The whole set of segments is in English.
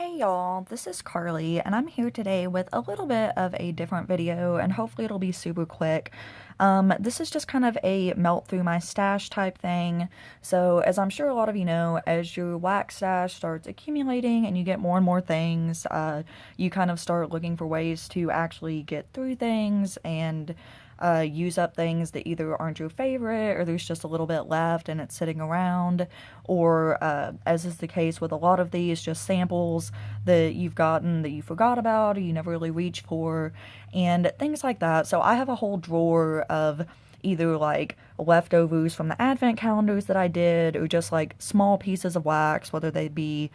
Hey y'all, this is Carly, and I'm here today with a little bit of a different video, and hopefully it'll be super quick. This is just kind of a melt through my stash type thing. So, as I'm sure a lot of you know, as your wax stash starts accumulating and you get more and more things, you kind of start looking for ways to actually get through things and use up things that either aren't your favorite or there's just a little bit left and it's sitting around, or as is the case with a lot of these, just samples that you've gotten that you forgot about or you never really reached for, and things like that. So I have a whole drawer of either like leftovers from the advent calendars that I did, or just like small pieces of wax, whether they be,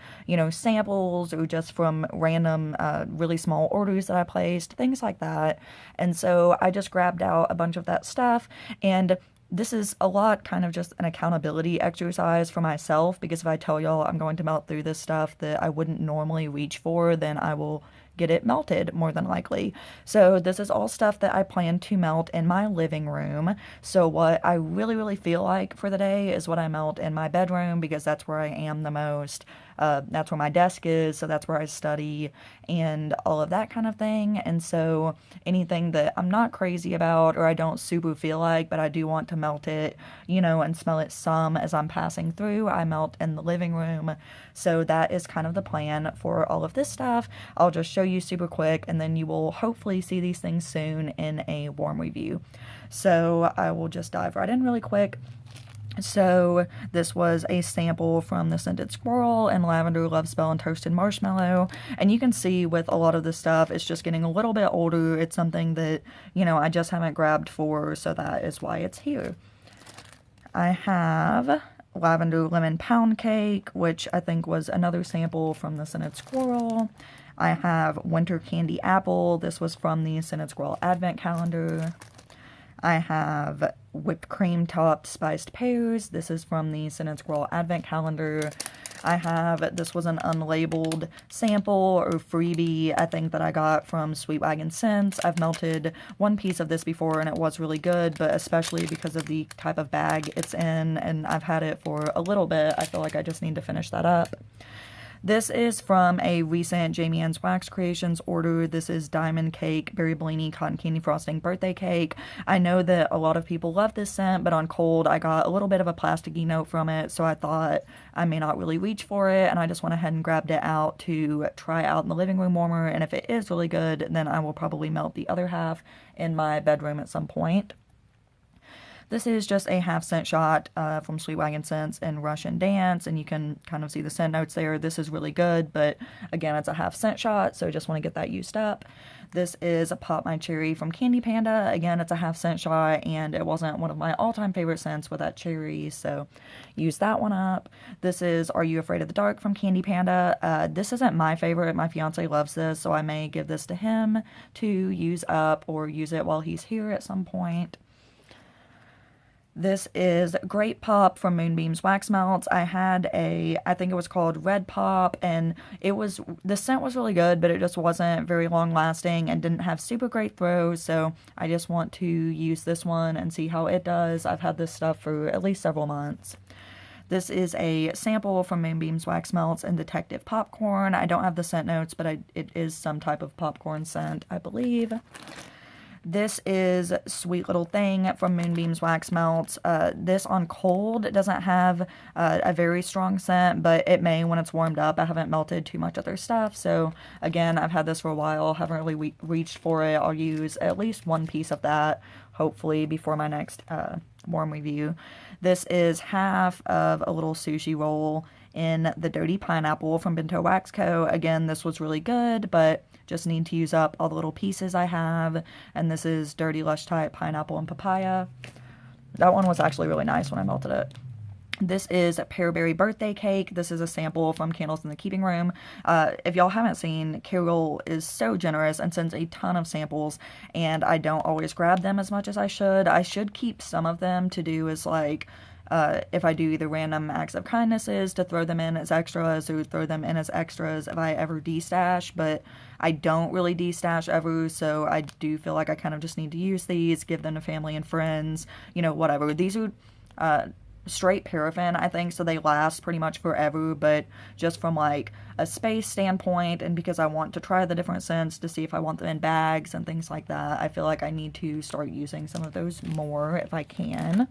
samples or just from random, really small orders that I placed, things like that. And so I just grabbed out a bunch of that stuff, and this is a lot kind of just an accountability exercise for myself, because if I tell y'all I'm going to melt through this stuff that I wouldn't normally reach for, then I will get it melted more than likely. So this is all stuff that I plan to melt in my living room. So what I really feel like for the day is what I melt in my bedroom, because that's where I am the most. That's where my desk is, so that's where I study and all of that kind of thing. And so anything that I'm not crazy about or I don't super feel like, but I do want to melt it, and smell it some as I'm passing through, I melt in the living room. So that is kind of the plan for all of this stuff. I'll just show you super quick, and then you will hopefully see these things soon in a warm review. So I will just dive right in really quick. So this was a sample from the Scented Squirrel and Lavender Love Spell and Toasted Marshmallow. And you can see with a lot of this stuff, it's just getting a little bit older. It's something that, I just haven't grabbed for, so that is why it's here. I have Lavender Lemon Pound Cake, which I think was another sample from the Scented Squirrel. I have Winter Candy Apple. This was from the Scented Squirrel Advent Calendar. I have Whipped Cream Topped Spiced Pears. This is from the Scented Squirrel Advent Calendar. I have, this was an unlabeled sample or freebie, I think, that I got from Sweet Wagon Scents. I've melted one piece of this before and it was really good, but especially because of the type of bag it's in, and I've had it for a little bit, I feel like I just need to finish that up. This is from a recent Jamie Ann's Wax Creations order. This is Diamond Cake Berry Bellini Cotton Candy Frosting Birthday Cake. I know that a lot of people love this scent, but on cold I got a little bit of a plasticky note from it, so I thought I may not really reach for it, and I just went ahead and grabbed it out to try out in the living room warmer, and if it is really good, then I will probably melt the other half in my bedroom at some point. This is just a half scent shot from Sweet Wagon Scents and Russian Dance, and you can kind of see the scent notes there. This is really good, but again, it's a half scent shot, so just want to get that used up. This is a Pop My Cherry from Candy Panda. Again, it's a half scent shot, and it wasn't one of my all-time favorite scents with that cherry, so use that one up. This is Are You Afraid of the Dark from Candy Panda. This isn't my favorite. My fiance loves this, so I may give this to him to use up or use it while he's here at some point. This is Grape Pop from Moonbeam's Wax Melts. I had I think it was called Red Pop, and the scent was really good, but it just wasn't very long lasting and didn't have super great throws, so I just want to use this one and see how it does. I've had this stuff for at least several months. This is a sample from Moonbeam's Wax Melts and Detective Popcorn. I don't have the scent notes, but it is some type of popcorn scent, I believe. This is Sweet Little Thing from Moonbeam's Wax Melts. This on cold doesn't have a very strong scent, but it may when it's warmed up. I haven't melted too much other stuff, so again, I've had this for a while, haven't really reached for it. I'll use at least one piece of that, hopefully, before my next warm review. This is half of a little sushi roll in the Dirty Pineapple from Bento Wax Co. Again, this was really good, but just need to use up all the little pieces I have. And this is Dirty Lush Type Pineapple and Papaya. That one was actually really nice when I melted it. This is Pearberry Birthday Cake. This is a sample from Candles in the Keeping Room. If y'all haven't seen, Carol is so generous and sends a ton of samples, and I don't always grab them as much as I should. I should keep some of them to do as like, if I do either random acts of kindnesses to throw them in as extras or throw them in as extras if I ever destash, but I don't really destash ever, so I do feel like I kind of just need to use these, give them to family and friends, whatever. These are straight paraffin, I think, so they last pretty much forever, but just from like a space standpoint and because I want to try the different scents to see if I want them in bags and things like that, I feel like I need to start using some of those more if I can.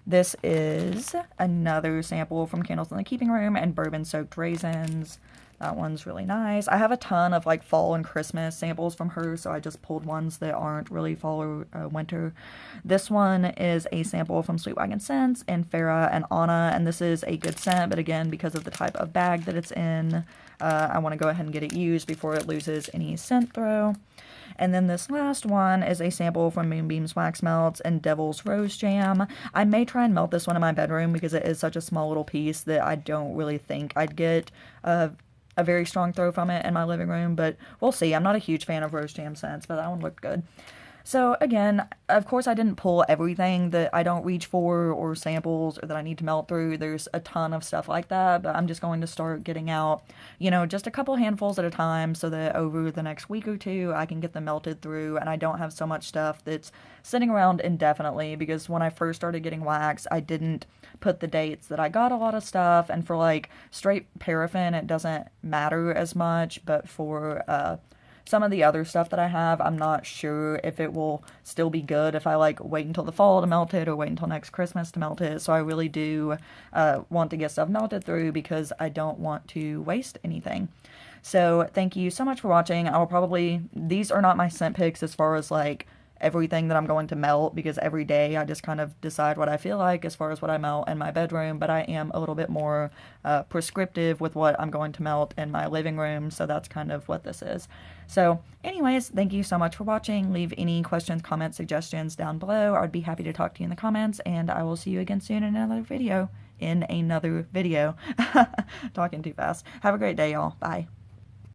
This is another sample from Candles in the Keeping Room and Bourbon Soaked Raisins. That one's really nice. I have a ton of like fall and Christmas samples from her, so I just pulled ones that aren't really fall or winter. This one is a sample from Sweet Wagon Scents and Farrah and Anna, and this is a good scent, but again, because of the type of bag that it's in, I want to go ahead and get it used before it loses any scent throw. And then this last one is a sample from Moonbeam's Wax Melts and Devil's Rose Jam. I may try and melt this one in my bedroom because it is such a small little piece that I don't really think I'd get a very strong throw from it in my living room, but we'll see. I'm not a huge fan of rose jam scents, but that one looked good. So again, of course I didn't pull everything that I don't reach for or samples or that I need to melt through. There's a ton of stuff like that, but I'm just going to start getting out, you know, just a couple handfuls at a time so that over the next week or two I can get them melted through and I don't have so much stuff that's sitting around indefinitely, because when I first started getting wax, I didn't put the dates that I got a lot of stuff, and for like straight paraffin it doesn't matter as much, but for some of the other stuff that I have, I'm not sure if it will still be good if I like wait until the fall to melt it or wait until next Christmas to melt it. So I really do want to get stuff melted through because I don't want to waste anything. So thank you so much for watching. I will probably, these are not my scent picks as far as like everything that I'm going to melt, because every day I just kind of decide what I feel like as far as what I melt in my bedroom, but I am a little bit more prescriptive with what I'm going to melt in my living room, so that's kind of what this is. So anyways, thank you so much for watching. Leave any questions, comments, suggestions down below. I'd be happy to talk to you in the comments, and I will see you again soon in another video. Talking too fast. Have a great day, y'all. Bye.